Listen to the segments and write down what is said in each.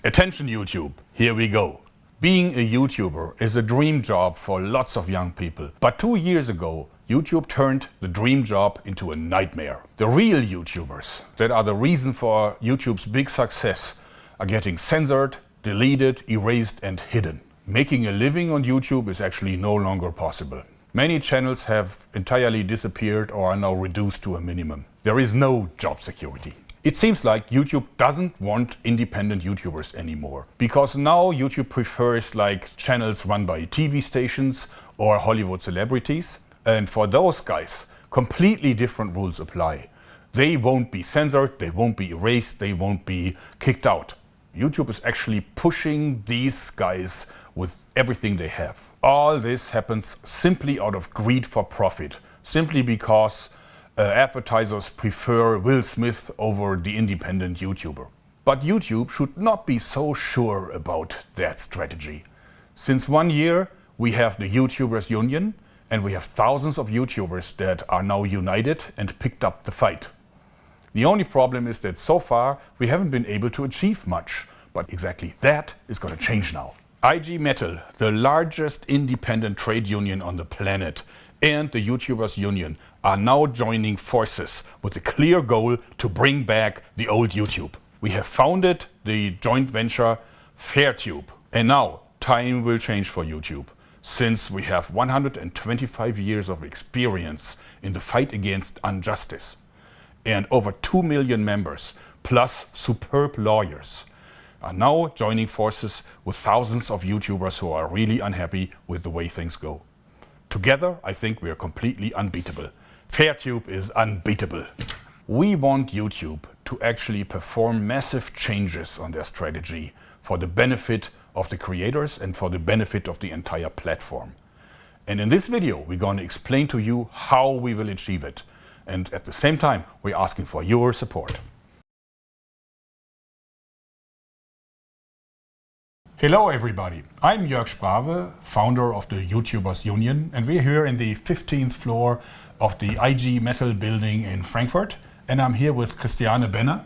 Attention YouTube, here we go. Being a YouTuber is a dream job for lots of young people. But 2 years ago, YouTube turned the dream job into a nightmare. The real YouTubers, that are the reason for YouTube's big success, are getting censored, deleted, erased and hidden. Making a living on YouTube is actually no longer possible. Many channels have entirely disappeared or are now reduced to a minimum. There is no job security. It seems like YouTube doesn't want independent YouTubers anymore, because now YouTube prefers like channels run by TV stations or Hollywood celebrities, and for those guys completely different rules apply. They won't be censored, they won't be erased, they won't be kicked out. YouTube is actually pushing these guys with everything they have. All this happens simply out of greed for profit, simply because advertisers prefer Will Smith over the independent YouTuber. But YouTube should not be so sure about that strategy. Since 1 year we have the YouTubers Union, and we have thousands of YouTubers that are now united and picked up the fight. The only problem is that so far we haven't been able to achieve much, but exactly that is going to change now. IG Metal, the largest independent trade union on the planet, and the YouTubers Union are now joining forces with a clear goal to bring back the old YouTube. We have founded the joint venture FairTube, and now time will change for YouTube, since we have 125 years of experience in the fight against injustice and over 2 million members plus superb lawyers are now joining forces with thousands of YouTubers who are really unhappy with the way things go. Together, I think we are completely unbeatable. FairTube is unbeatable. We want YouTube to actually perform massive changes on their strategy for the benefit of the creators and for the benefit of the entire platform. And in this video, we're going to explain to you how we will achieve it. And at the same time, we're asking for your support. Hello everybody, I'm JoergSprave, founder of the YouTubers Union, and we're here in the 15th floor of the IG Metal building in Frankfurt, and I'm here with Christiane Benner.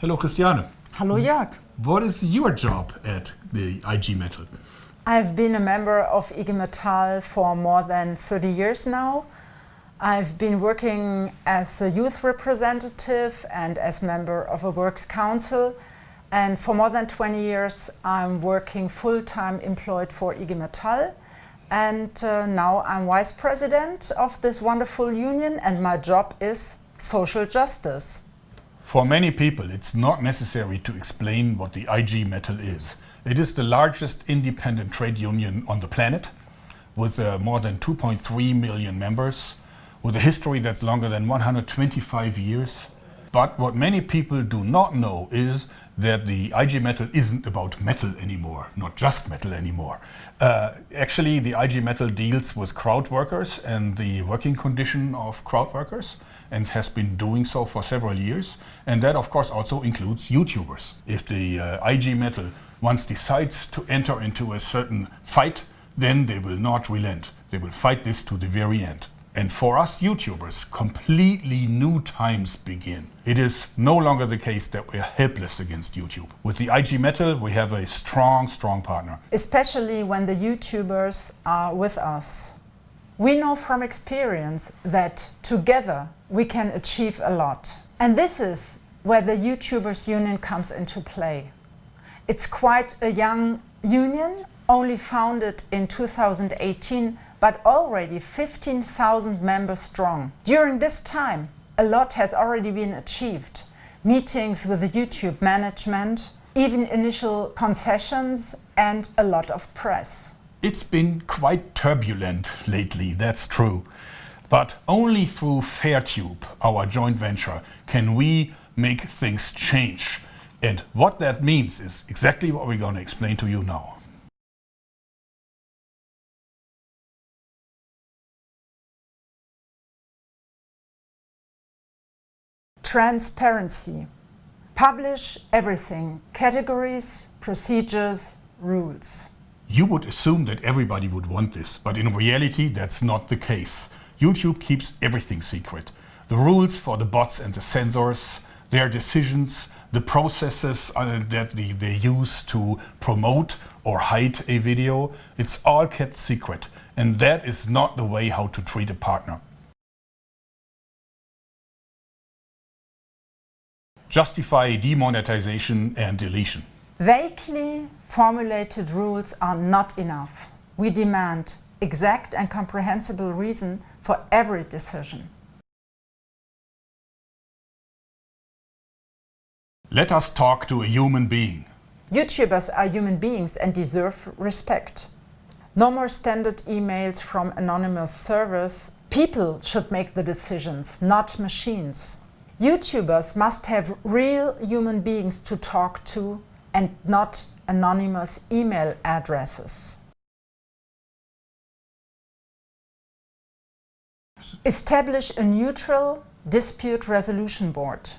Hello Christiane. Hello Jörg. What is your job at the IG Metal? I've been a member of IG Metall for more than 30 years now. I've been working as a youth representative and as member of a works council. And for more than 20 years, I'm working full-time employed for IG Metall. And now I'm vice president of this wonderful union, and my job is social justice. For many people, it's not necessary to explain what the IG Metal is. It is the largest independent trade union on the planet, with more than 2.3 million members, with a history that's longer than 125 years. But what many people do not know is that the IG Metal isn't about metal anymore, not just metal anymore. Actually, the IG Metal deals with crowd workers and the working condition of crowd workers, and has been doing so for several years. And that of course also includes YouTubers. If the IG Metal once decides to enter into a certain fight, then they will not relent. They will fight this to the very end. And for us YouTubers, completely new times begin. It is no longer the case that we are helpless against YouTube. With the IG Metal, we have a strong partner. Especially when the YouTubers are with us. We know from experience that together we can achieve a lot. And this is where the YouTubers Union comes into play. It's quite a young union, only founded in 2018, but already 15,000 members strong. During this time, a lot has already been achieved. Meetings with the YouTube management, even initial concessions, and a lot of press. It's been quite turbulent lately, that's true. But only through FairTube, our joint venture, can we make things change. And what that means is exactly what we're going to explain to you now. Transparency. Publish everything. Categories, procedures, rules. You would assume that everybody would want this, but in reality that's not the case. YouTube keeps everything secret. The rules for the bots and the censors, their decisions, the processes that they use to promote or hide a video, it's all kept secret. And that is not the way how to treat a partner. Justify demonetization and deletion. Vaguely formulated rules are not enough. We demand exact and comprehensible reason for every decision. Let us talk to a human being. YouTubers are human beings and deserve respect. No more standard emails from anonymous servers. People should make the decisions, not machines. YouTubers must have real human beings to talk to and not anonymous email addresses. Establish a neutral dispute resolution board.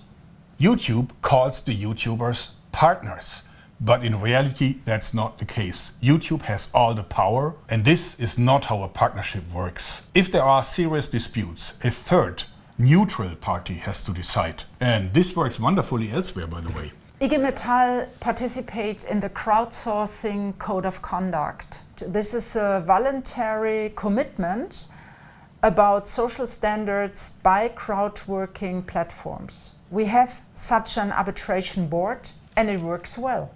YouTube calls the YouTubers partners, but in reality that's not the case. YouTube has all the power, and this is not how a partnership works. If there are serious disputes, a third, neutral party has to decide. And this works wonderfully elsewhere, by the way. IG Metall participates in the crowdsourcing code of conduct. This is a voluntary commitment about social standards by crowdworking platforms. We have such an arbitration board and it works well.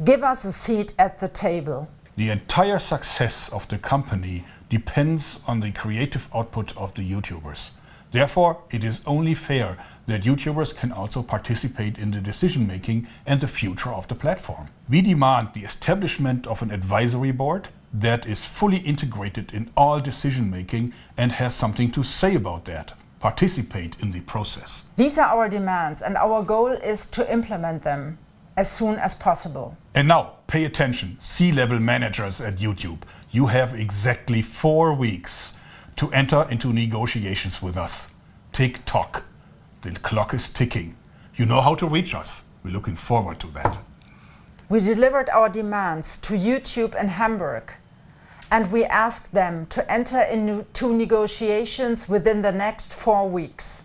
Give us a seat at the table. The entire success of the company depends on the creative output of the YouTubers. Therefore, it is only fair that YouTubers can also participate in the decision-making and the future of the platform. We demand the establishment of an advisory board that is fully integrated in all decision-making and has something to say about that. Participate in the process. These are our demands, and our goal is to implement them as soon as possible. And now, pay attention, C-level managers at YouTube. You have exactly 4 weeks to enter into negotiations with us. Tick-tock. The clock is ticking. You know how to reach us. We're looking forward to that. We delivered our demands to YouTube in Hamburg, and we asked them to enter into negotiations within the next 4 weeks.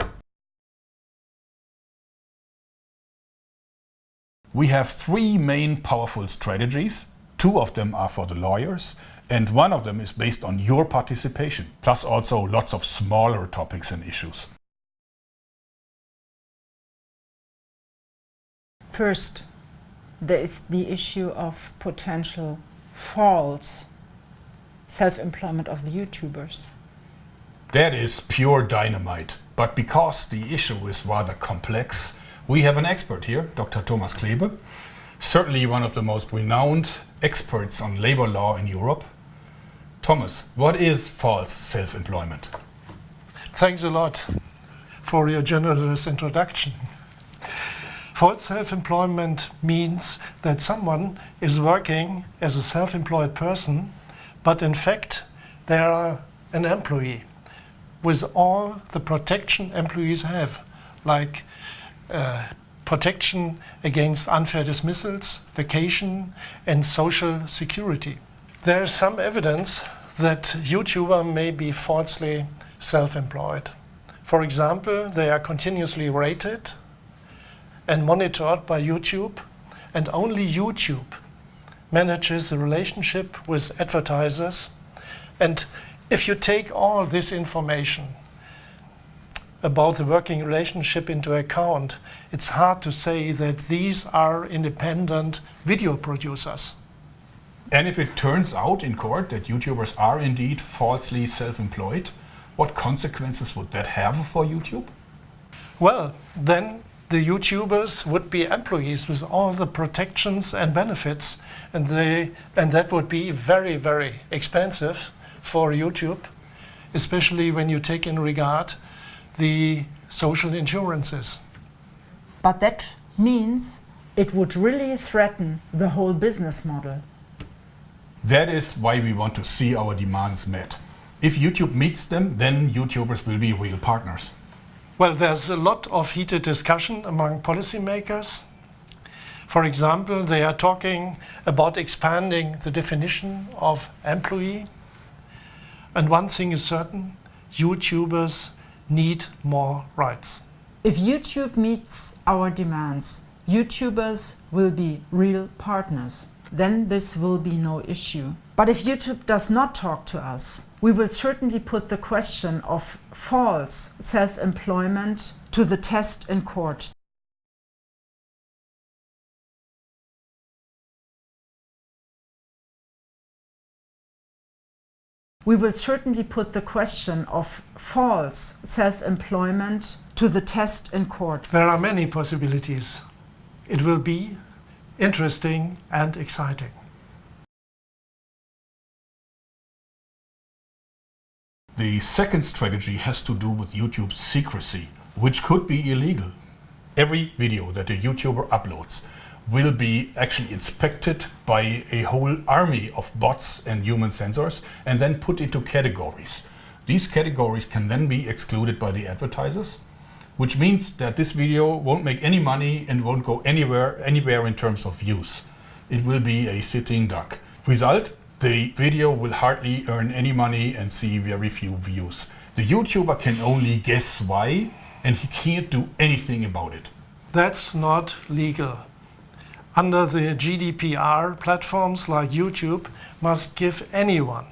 We have 3 main powerful strategies. 2 of them are for the lawyers, and 1 of them is based on your participation, plus also lots of smaller topics and issues. First, there is the issue of potential false self-employment of the YouTubers. That is pure dynamite. But because the issue is rather complex, we have an expert here, Dr. Thomas Klebe, certainly one of the most renowned experts on labor law in Europe. Thomas, what is false self-employment? Thanks a lot for your generous introduction. False self-employment means that someone is working as a self-employed person, but in fact they are an employee with all the protection employees have, like protection against unfair dismissals, vacation and social security. There is some evidence that YouTubers may be falsely self-employed. For example, they are continuously rated and monitored by YouTube, and only YouTube manages the relationship with advertisers. And if you take all this information about the working relationship into account, it's hard to say that these are independent video producers. And if it turns out in court that YouTubers are indeed falsely self-employed, what consequences would that have for YouTube? Well, then the YouTubers would be employees with all the protections and benefits, and that would be very, very expensive for YouTube, especially when you take in regard the social insurances. But that means it would really threaten the whole business model. That is why we want to see our demands met. If YouTube meets them, then YouTubers will be real partners. Well, there's a lot of heated discussion among policymakers. For example, they are talking about expanding the definition of employee. And one thing is certain, YouTubers need more rights. If YouTube meets our demands, YouTubers will be real partners. Then this will be no issue. But if YouTube does not talk to us, we will certainly put the question of false self-employment to the test in court. We will certainly put the question of false self-employment to the test in court. There are many possibilities. It will be interesting and exciting. The second strategy has to do with YouTube's secrecy, which could be illegal. Every video that a YouTuber uploads will be actually inspected by a whole army of bots and human sensors and then put into categories. These categories can then be excluded by the advertisers, which means that this video won't make any money and won't go anywhere in terms of views. It will be a sitting duck. Result, the video will hardly earn any money and see very few views. The YouTuber can only guess why, and he can't do anything about it. That's not legal. Under the GDPR, platforms like YouTube must give anyone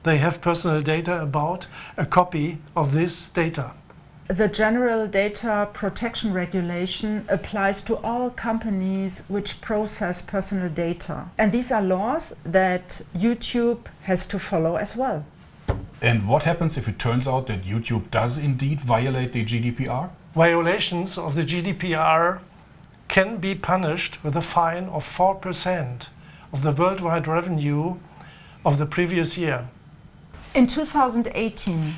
they have personal data about a copy of this data. The General Data Protection Regulation applies to all companies which process personal data. And these are laws that YouTube has to follow as well. And what happens if it turns out that YouTube does indeed violate the GDPR? Violations of the GDPR can be punished with a fine of 4% of the worldwide revenue of the previous year. In 2018,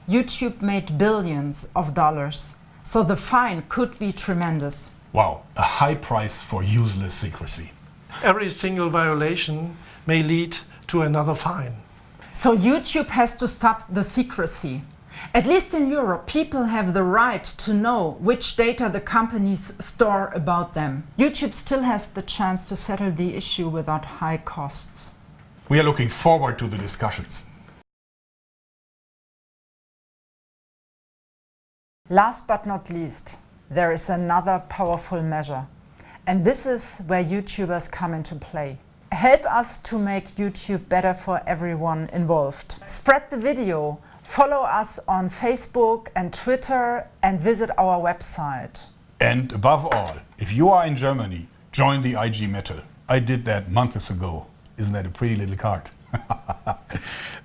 YouTube made billions of dollars, so the fine could be tremendous. Wow, a high price for useless secrecy. Every single violation may lead to another fine. So YouTube has to stop the secrecy. At least in Europe, people have the right to know which data the companies store about them. YouTube still has the chance to settle the issue without high costs. We are looking forward to the discussions. Last but not least, there is another powerful measure. And this is where YouTubers come into play. Help us to make YouTube better for everyone involved. Spread the video. Follow us on Facebook and Twitter and visit our website. And above all, if you are in Germany, join the IG Metal. I did that months ago. Isn't that a pretty little card?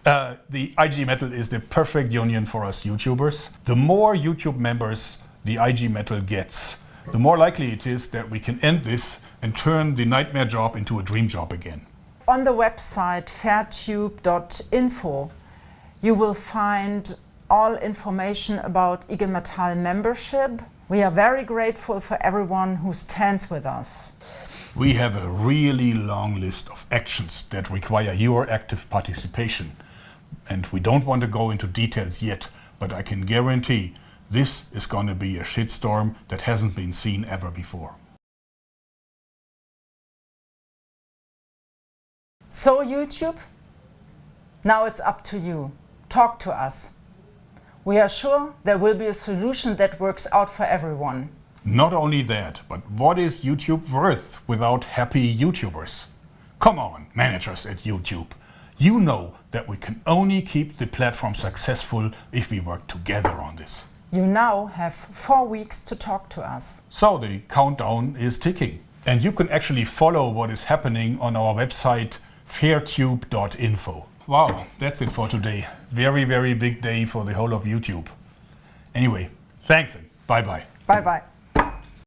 The IG Metal is the perfect union for us YouTubers. The more YouTube members the IG Metal gets, the more likely it is that we can end this and turn the nightmare job into a dream job again. On the website fairtube.info, you will find all information about IG Metall membership. We are very grateful for everyone who stands with us. We have a really long list of actions that require your active participation. And we don't want to go into details yet, but I can guarantee this is going to be a shitstorm that hasn't been seen ever before. So YouTube, now it's up to you. Talk to us. We are sure there will be a solution that works out for everyone. Not only that, but what is YouTube worth without happy YouTubers? Come on, managers at YouTube. You know that we can only keep the platform successful if we work together on this. You now have 4 weeks to talk to us. So the countdown is ticking. And you can actually follow what is happening on our website fairtube.info. Wow, that's it for today. Very, very big day for the whole of YouTube. Anyway, thanks and bye-bye. Bye-bye.